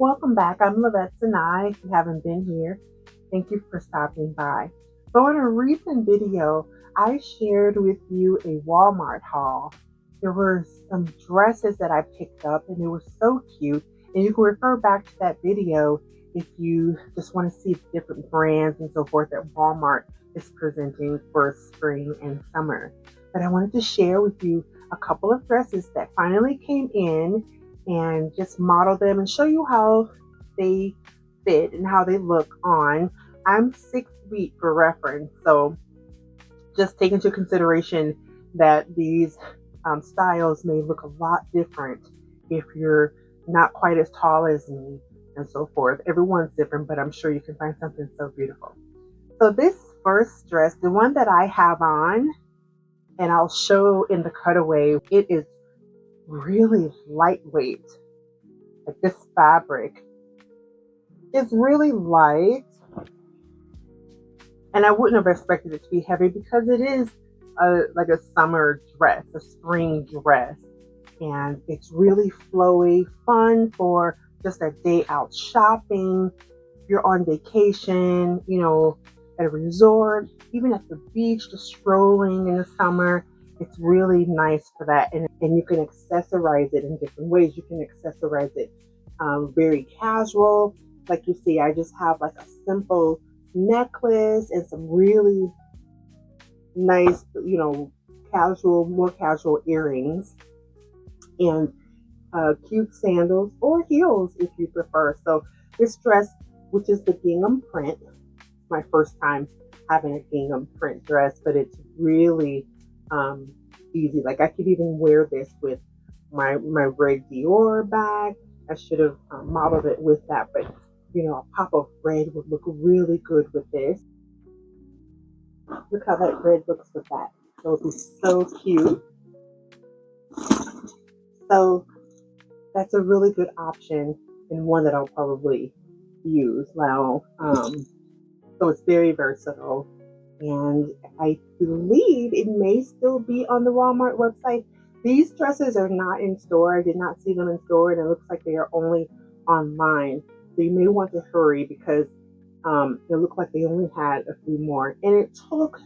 Welcome back. I'm Sonai. If you haven't been here, thank you for stopping by. So, in a recent video, I shared with you a Walmart haul. There were some dresses that I picked up, and they were so cute. And you can refer back to that video if you just want to see the different brands and so forth that Walmart is presenting for spring and summer. But I wanted to share with you a couple of dresses that finally came in and just model them and show you how they fit and how they look on. I'm 6 feet for reference, so just take into consideration that these styles may look a lot different if you're not quite as tall as me and so forth. Everyone's different, but I'm sure you can find something so beautiful. So this first dress, the one that I have on, and I'll show in the cutaway, it is really lightweight. Like this fabric is really light, and I wouldn't have expected it to be heavy because it is like a summer dress, a spring dress, and it's really flowy, fun for just a day out shopping. If you're on vacation, at a resort, even at the beach, just strolling in the summer, it's really nice for that. And you can accessorize it in different ways. You can accessorize it very casual. Like you see, I just have like a simple necklace and some really nice, more casual earrings and cute sandals or heels if you prefer. So this dress, which is the gingham print, my first time having a gingham print dress, but it's really easy. Like I could even wear this with my red Dior bag. I should have modeled it with that, but a pop of red would look really good with this. Look how that red looks with that. It would be so cute. So that's a really good option and one that I'll probably use now. So it's very versatile. And I believe it may still be on the Walmart website. These dresses are not in store. I did not see them in store, and it looks like they are only online. So you may want to hurry because it looked like they only had a few more. And it took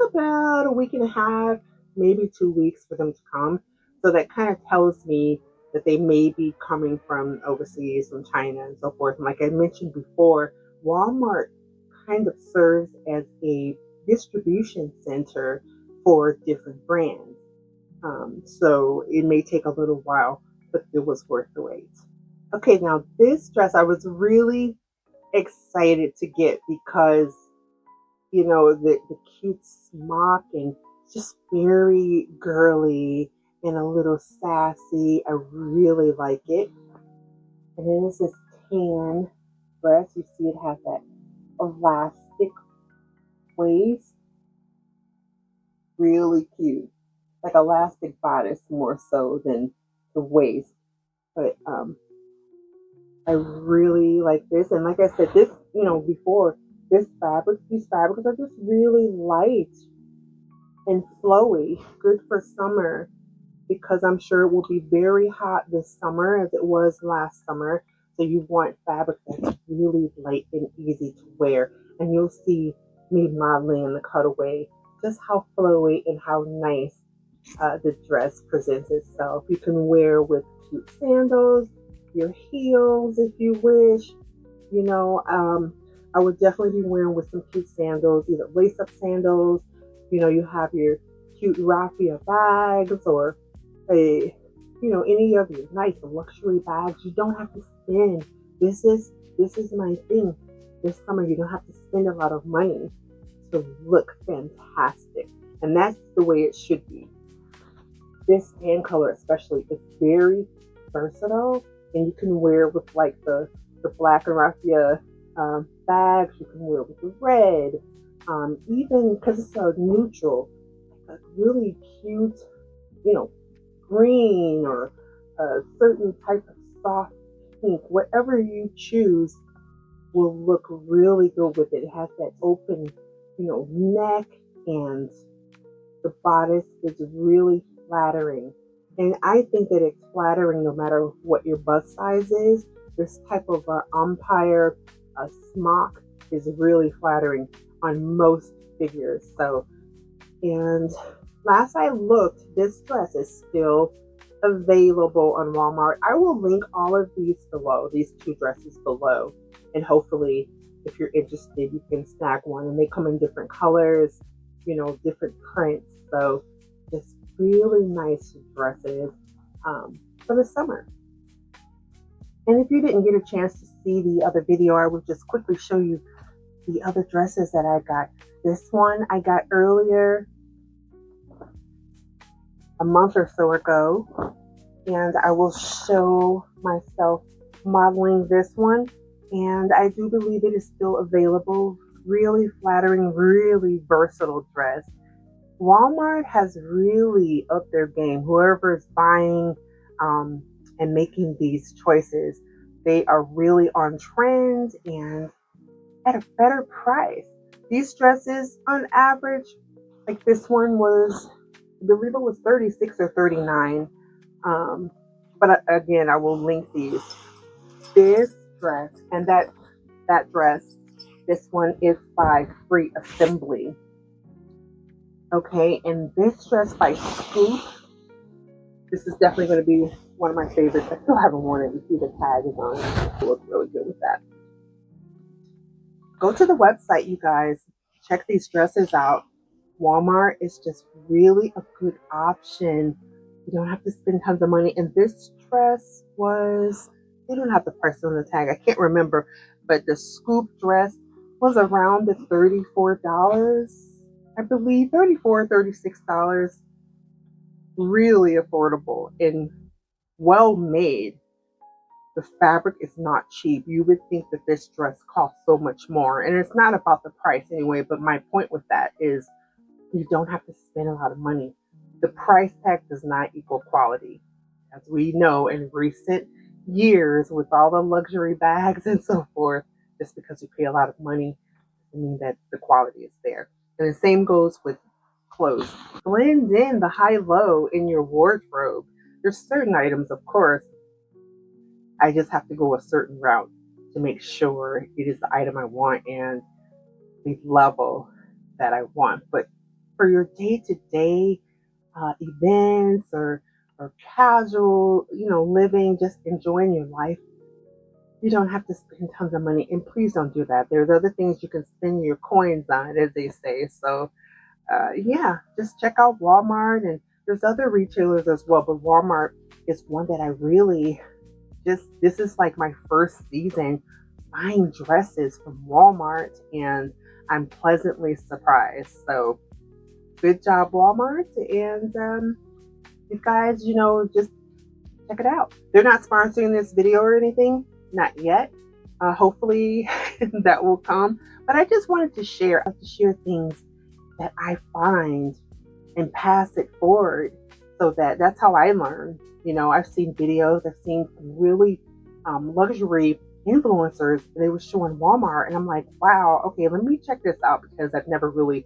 about a week and a half, maybe 2 weeks for them to come. So that kind of tells me that they may be coming from overseas, from China and so forth. And like I mentioned before, Walmart kind of serves as a distribution center for different brands. So it may take a little while, but it was worth the wait. Okay, now this dress I was really excited to get because the cute smock and just very girly and a little sassy. I really like it. And then it's this tan dress. You see it has that elastic waist. Really cute. Like elastic bodice more so than the waist. But I really like this. And like I said, this, before, these fabrics are just really light and flowy, good for summer because I'm sure it will be very hot this summer as it was last summer. So you want fabric that's really light and easy to wear. And you'll see me modeling in the cutaway just how flowy and how nice the dress presents itself. You can wear with cute sandals, your heels if you wish. I would definitely be wearing with some cute sandals, either lace-up sandals. You have your cute raffia bags or any of your nice luxury bags. You don't have to spend. This is my thing. This summer, you don't have to spend a lot of money to look fantastic, and that's the way it should be. This tan color, especially, is very versatile, and you can wear with like the black and raffia bags. You can wear with the red, even because it's so neutral, like a really cute, green or a certain type of soft pink. Whatever you choose will look really good with it. It has that open, neck, and the bodice is really flattering And I think that it's flattering no matter what your bust size is. This type of umpire smock is really flattering on most figures. So, and last I looked, this dress is still available on Walmart. I will link all of these below, these two dresses below. And hopefully, if you're interested, you can snag one. And they come in different colors, different prints. So just really nice dresses for the summer. And if you didn't get a chance to see the other video, I will just quickly show you the other dresses that I got. This one I got earlier, a month or so ago, and I will show myself modeling this one, and I do believe it is still available. Really flattering, really versatile dress. Walmart has really upped their game. Whoever is buying and making these choices, they are really on trend and at a better price. These dresses, on average, like this one was, I believe it was 36 or 39. But again, I will link these. This dress and that dress, this one is by Free Assembly. Okay, and this dress by Scoop, this is definitely going to be one of my favorites. I still haven't worn it. You see the tag is on it. It looks really good with that. Go to the website, you guys. Check these dresses out. Walmart is just really a good option. You don't have to spend tons of money. And this dress was, they don't have the price on the tag. I can't remember, but the Scoop dress was around the $34. I believe $34, $36. Really affordable and well made. The fabric is not cheap. You would think that this dress costs so much more, and it's not about the price anyway, but my point with that is you don't have to spend a lot of money. The price tag does not equal quality. As we know in recent years with all the luxury bags and so forth, just because you pay a lot of money doesn't mean that the quality is there. And the same goes with clothes. Blend in the high-low in your wardrobe. There's certain items, of course, I just have to go a certain route to make sure it is the item I want and the level that I want. But for your day-to-day events or casual, living, just enjoying your life, you don't have to spend tons of money. And please don't do that. There's other things you can spend your coins on, as they say. So yeah, just check out Walmart, and there's other retailers as well, but Walmart is one that I really this is like my first season buying dresses from Walmart, and I'm pleasantly surprised. So good job, Walmart. And you guys, just check it out. They're not sponsoring this video or anything, not yet. Hopefully that will come. But I just wanted to share things that I find and pass it forward, so that's how I learn. I've seen videos, I've seen some really luxury influencers. They were showing Walmart, and I'm like, wow, okay, let me check this out, because I've never really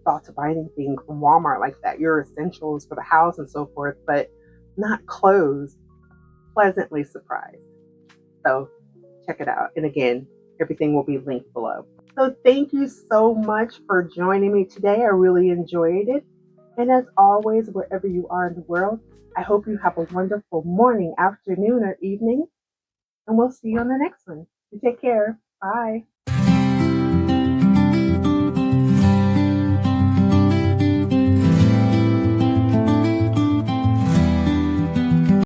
thought to buy anything from Walmart like that. Your essentials for the house and so forth, but not clothes. Pleasantly surprised. So check it out. And again, everything will be linked below. So thank you so much for joining me today. I really enjoyed it. And as always, wherever you are in the world, I hope you have a wonderful morning, afternoon, or evening. And we'll see you on the next one. You take care. Bye.